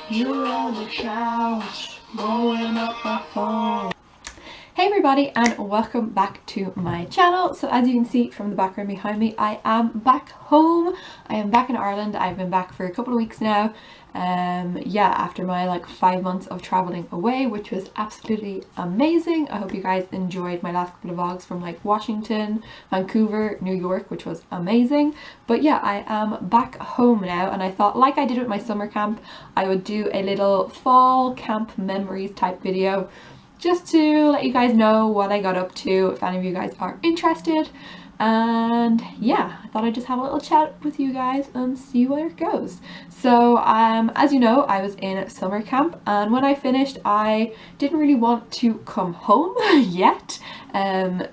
You're on the couch, blowing up my phone. Hey everybody, and welcome back to my channel. So as you can see from the background behind me, I am back home. I am back in Ireland. I've been back for a couple of weeks now. Yeah, after my 5 months of traveling away, which was absolutely amazing. I hope you guys enjoyed my last couple of vlogs from Washington, Vancouver, New York, which was amazing. But yeah, I am back home now, and I thought, like I did with my summer camp, I would do a little fall camp memories type video just to let you guys know what I got up to, if any of you guys are interested. And yeah, I thought I'd just have a little chat with you guys and see where it goes. So as you know, I was in summer camp, and when I finished I didn't really want to come home yet.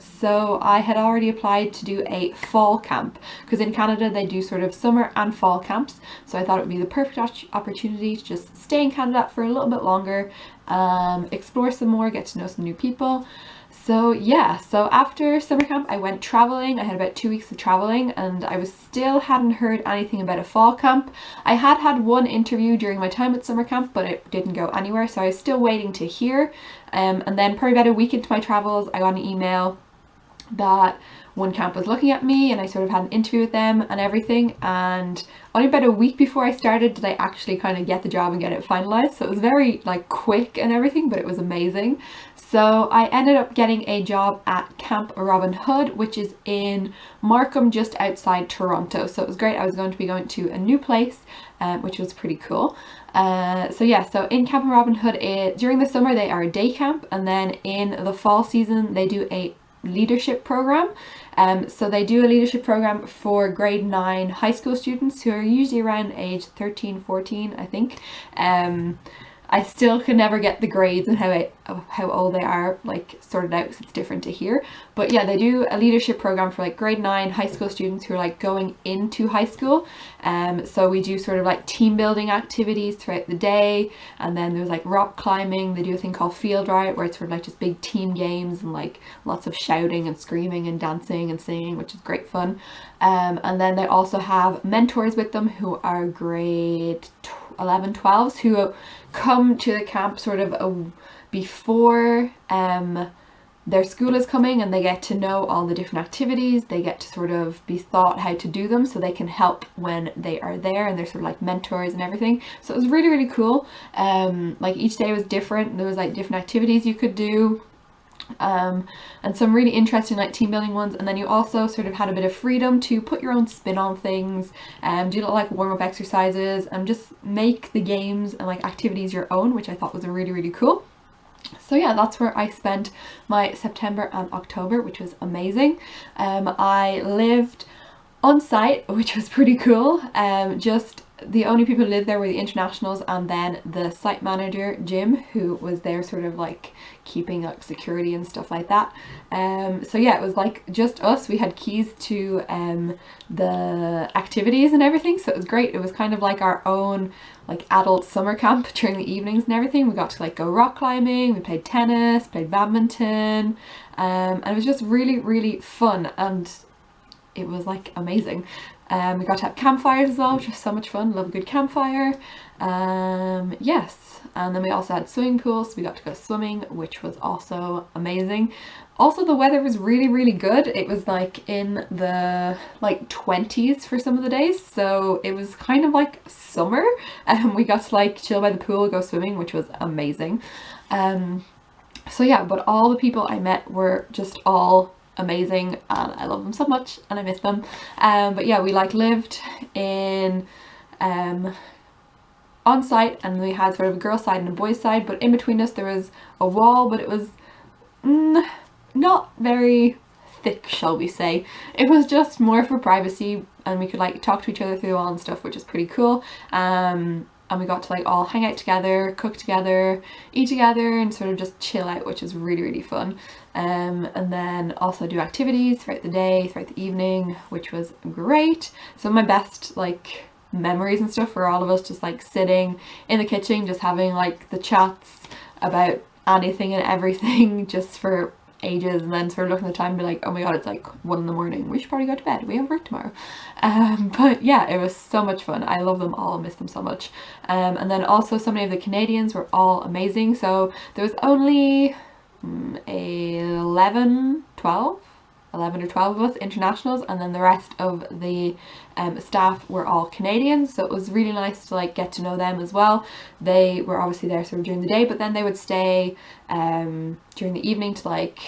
So I had already applied to do a fall camp, because in Canada they do sort of summer and fall camps. So I thought it would be the perfect opportunity to just stay in Canada for a little bit longer, explore some more, get to know some new people. So yeah, so after summer camp I went traveling. I had about 2 weeks of traveling, and I still hadn't heard anything about a fall camp. I had one interview during my time at summer camp, but it didn't go anywhere, so I was still waiting to hear. And then probably about a week into my travels, I got an email that one camp was looking at me, and I sort of had an interview with them and everything, and only about a week before I started did I actually kind of get the job and get it finalized. So it was very quick and everything, but it was amazing. So I ended up getting a job at Camp Robin Hood, which is in Markham, just outside Toronto. So it was great. I was going to be going to a new place, which was pretty cool. So yeah, so in Camp Robin Hood, during the summer they are a day camp, and then in the fall season they do a leadership program. So they do a leadership program for grade 9 high school students, who are usually around age 13, 14, I think. I still can never get the grades and how old they are sorted out, because it's different to here. But yeah, they do a leadership program for grade 9 high school students who are going into high school. So we do sort of team building activities throughout the day, and then there's rock climbing. They do a thing called Field Riot, where it's sort of just big team games and lots of shouting and screaming and dancing and singing, which is great fun. And then they also have mentors with them who are grade 11, 12s, who come to the camp sort of before their school is coming, and they get to know all the different activities. They get to sort of be taught how to do them, so they can help when they are there, and they're sort of mentors and everything. So it was really, really cool. Each day was different. There was different activities you could do, and some really interesting team building ones. And then you also sort of had a bit of freedom to put your own spin on things, do little warm-up exercises, and just make the games and activities your own, which I thought was really, really cool. So yeah, that's where I spent my September and October, which was amazing. I lived on site, which was pretty cool. Just the only people who lived there were the internationals, and then the site manager Jim, who was there sort of keeping security and stuff like that. So yeah, it was just us. We had keys to the activities and everything, so it was great. It was kind of our own adult summer camp during the evenings and everything. We got to go rock climbing, we played tennis, played badminton, and it was just really, really fun, and it was amazing. We got to have campfires as well, which was so much fun. Love a good campfire. Yes, and then we also had swimming pools, so we got to go swimming, which was also amazing. Also, the weather was really, really good. It was in the 20s for some of the days, so it was kind of summer. We got to chill by the pool, go swimming, which was amazing. So yeah, but all the people I met were just all amazing, and I love them so much, and I miss them. But yeah, we lived in on site, and we had sort of a girls' side and a boys' side, but in between us there was a wall, but it was not very thick, shall we say. It was just more for privacy, and we could talk to each other through the wall and stuff, which is pretty cool. And we got to all hang out together, cook together, eat together, and sort of just chill out, which is really, really fun. And then also do activities throughout the day, throughout the evening, which was great. Some of my best memories and stuff were all of us just sitting in the kitchen, just having the chats about anything and everything, just for ages, and then sort of looking at the time and be like, oh my god, it's like 1 in the morning, we should probably go to bed, we have work tomorrow. But yeah, it was so much fun. I love them all, miss them so much. And then also so many of the Canadians were all amazing. So there was only 11 or 12 of us internationals, and then the rest of the staff were all Canadians, so it was really nice to like get to know them as well. They were obviously there sort of during the day, but then they would stay during the evening to like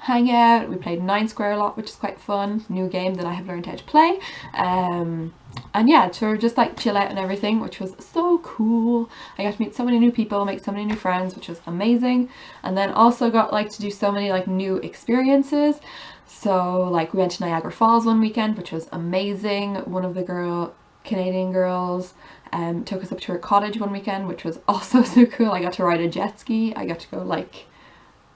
hang out. We played 9 Square a lot, which is quite fun, new game that I have learned how to play. And yeah, sort of just like chill out and everything, which was so cool. I got to meet so many new people, make so many new friends, which was amazing. And then also got like to do so many like new experiences. So like we went to Niagara Falls one weekend, which was amazing. One of the Canadian girls took us up to her cottage one weekend, which was also so cool. I got to ride a jet ski. I got to go like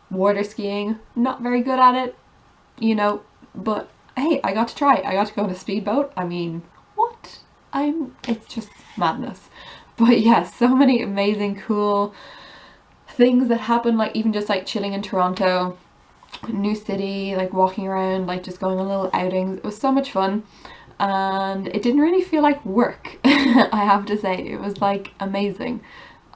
water skiing. Not very good at it, you know, but hey, I got to try. I got to go on a speedboat. I mean, what? It's just madness. But yeah, so many amazing cool things that happened, like even just like chilling in Toronto, new city, like walking around, like just going on little outings. It was so much fun, and it didn't really feel like work. I have to say, it was like amazing.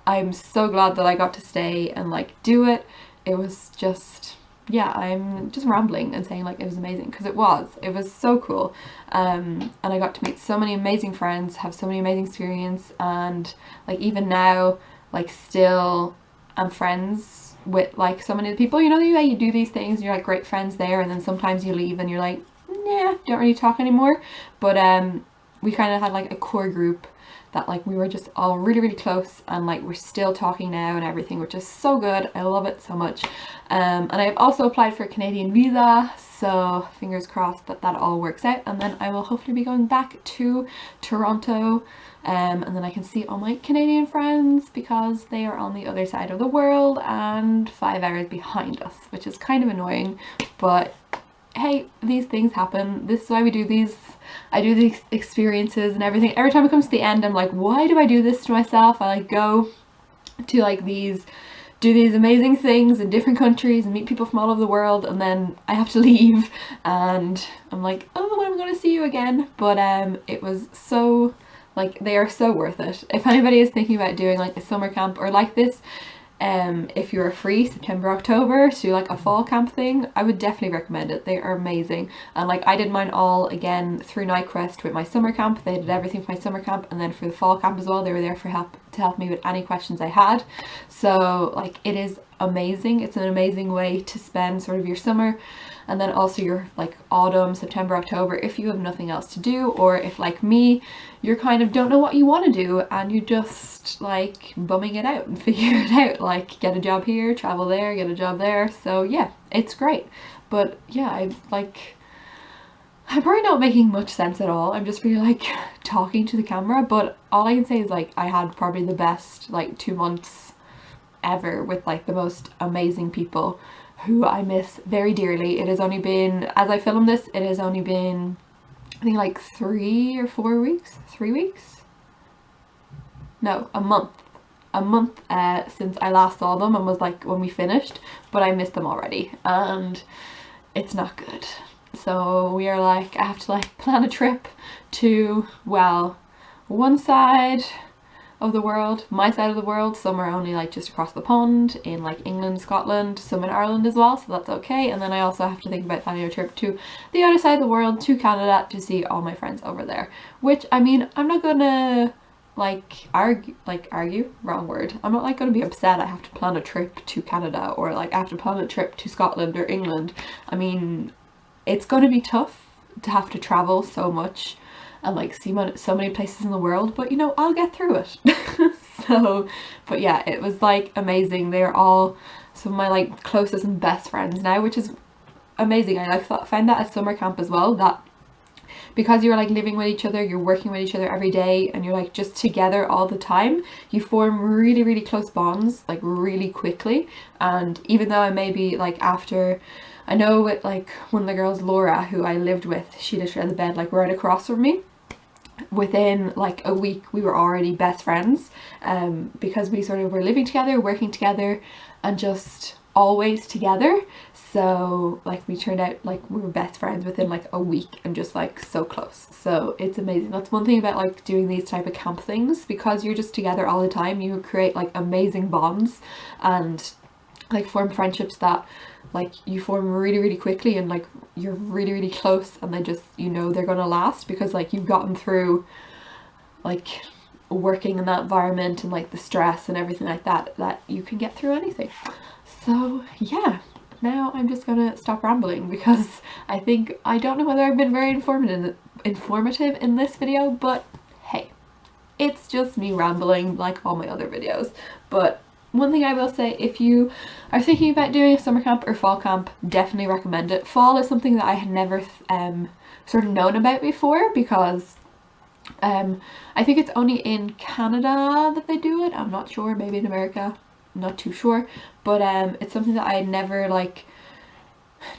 I'm so glad that I got to stay and like do it. It was just, yeah, I'm just rambling and saying like it was amazing, because it was so cool. And I got to meet so many amazing friends, have so many amazing experience, and like even now, like still I'm friends with like so many of the people, you know, you do these things and you're like great friends there, and then sometimes you leave and you're like, nah, don't really talk anymore. But we kind of had like a core group that like we were just all really, really close, and like we're still talking now and everything, which is so good. I love it so much. And I've also applied for a Canadian visa, so fingers crossed that that all works out, and then I will hopefully be going back to Toronto, and then I can see all my Canadian friends, because they are on the other side of the world and 5 hours behind us, which is kind of annoying, but hey, these things happen. This is why we do these. I do these experiences and everything. Every time it comes to the end, I'm like, why do I do this to myself? I like go to like do these amazing things in different countries and meet people from all over the world, and then I have to leave and I'm like, oh, when am I going to see you again? But it was so, like, they are so worth it. If anybody is thinking about doing like a summer camp or like this, if you're free September, October to do like a fall camp thing, I would definitely recommend it. They are amazing. And like I did mine all again through NightQuest with my summer camp. They did everything for my summer camp, and then for the fall camp as well, they were there for to help me with any questions I had. So like it is amazing. It's an amazing way to spend sort of your summer, and then also your like autumn, September, October, if you have nothing else to do, or if like me, you're kind of don't know what you want to do and you just like bumming it out and figure it out, like get a job here, travel there, get a job there. So yeah, it's great. But yeah, I'm probably not making much sense at all. I'm just really like talking to the camera, but all I can say is like I had probably the best like 2 months ever with like the most amazing people who I miss very dearly. It has only been, as I film this, it has only been I think like 3 or 4 weeks, 3 weeks? No, a month since I last saw them and was like when we finished, but I missed them already and it's not good. So we are like, I have to like plan a trip to, well, one side of the world, my side of the world. Some are only like just across the pond in like England, Scotland, some in Ireland as well, so that's okay. And then I also have to think about planning a trip to the other side of the world, to Canada, to see all my friends over there, which I mean, I'm not gonna like argue, wrong word. I'm not like gonna be upset I have to plan a trip to Canada, or like I have to plan a trip to Scotland or England. I mean, it's gonna be tough to have to travel so much and like see so many places in the world, but you know, I'll get through it. So, but yeah, it was like amazing. They're all some of my like closest and best friends now, which is amazing. I like found that at summer camp as well, that because you're like living with each other, you're working with each other every day, and you're like just together all the time, you form really, really close bonds like really quickly. And even though I maybe like after, I know with like one of the girls, Laura, who I lived with, she literally had the bed like right across from me. Within like a week we were already best friends, because we sort of were living together, working together, and just always together. So like we turned out like we were best friends within like a week and just like so close. So it's amazing. That's one thing about like doing these type of camp things, because you're just together all the time, you create like amazing bonds and like form friendships that like you form really quickly, and like you're really close, and they just, you know, they're gonna last because like you've gotten through like working in that environment and like the stress and everything like that, that you can get through anything. So yeah, now I'm just gonna stop rambling because I think I don't know whether I've been very informative in this video, but hey, it's just me rambling like all my other videos. But one thing I will say, if you are thinking about doing a summer camp or fall camp, definitely recommend it. Fall is something that I had never sort of known about before, because I think it's only in Canada that they do it. I'm not sure, maybe in America, I'm not too sure, but it's something that I had never like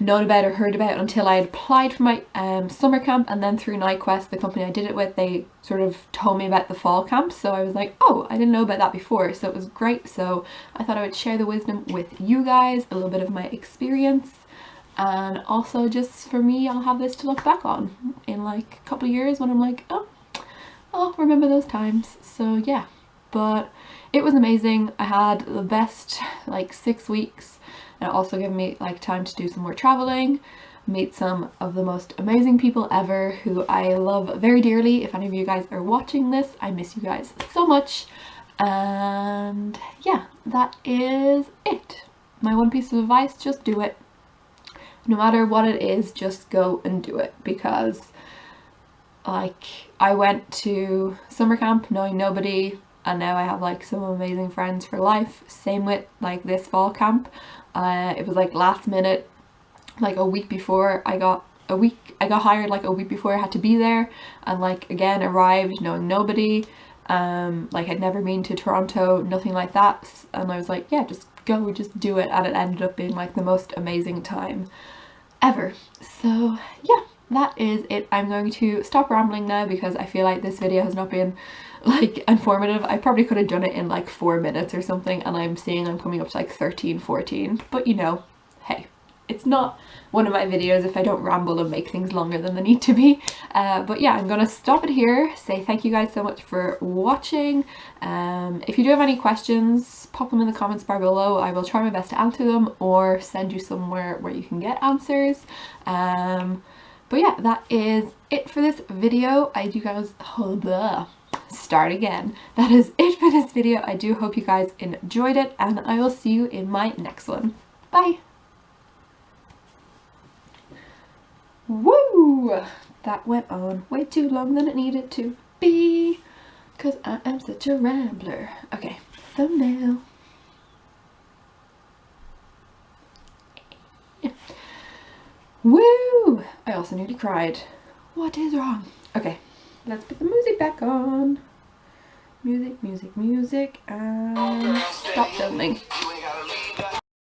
known about or heard about until I had applied for my summer camp, and then through NightQuest, the company I did it with, they sort of told me about the fall camp. So I was like, oh, I didn't know about that before, so it was great. So I thought I would share the wisdom with you guys, a little bit of my experience, and also just for me, I'll have this to look back on in like a couple of years when I'm like, oh, I'll remember those times. So yeah, but it was amazing. I had the best like 6 weeks, and it also gave me like time to do some more traveling, meet some of the most amazing people ever who I love very dearly. If any of you guys are watching this, I miss you guys so much. And yeah, that is it. My one piece of advice, just do it. No matter what it is, just go and do it, because like I went to summer camp knowing nobody, and now I have like some amazing friends for life. Same with like this fall camp. It was like last minute, like a week before I got hired, like a week before I had to be there, and like again arrived knowing nobody. Like I'd never been to Toronto, nothing like that, and I was like, yeah, just go, just do it, and it ended up being like the most amazing time ever. So yeah, that is it. I'm going to stop rambling now because I feel like this video has not been like informative. I probably could have done it in like 4 minutes or something, and I'm seeing I'm coming up to like 13-14, but you know, hey, it's not one of my videos if I don't ramble and make things longer than they need to be. But yeah, I'm gonna stop it here, say thank you guys so much for watching. If you do have any questions, pop them in the comments bar below. I will try my best to answer them or send you somewhere where you can get answers. But yeah, that is it for this video. I do guys, start again. That is it for this video. I do hope you guys enjoyed it, and I will see you in my next one. Bye. Woo! That went on way too long than it needed to be, because I am such a rambler. Okay, thumbnail. Woo! I also nearly cried. What is wrong? Okay, let's put the music back on. Music, and stop filming.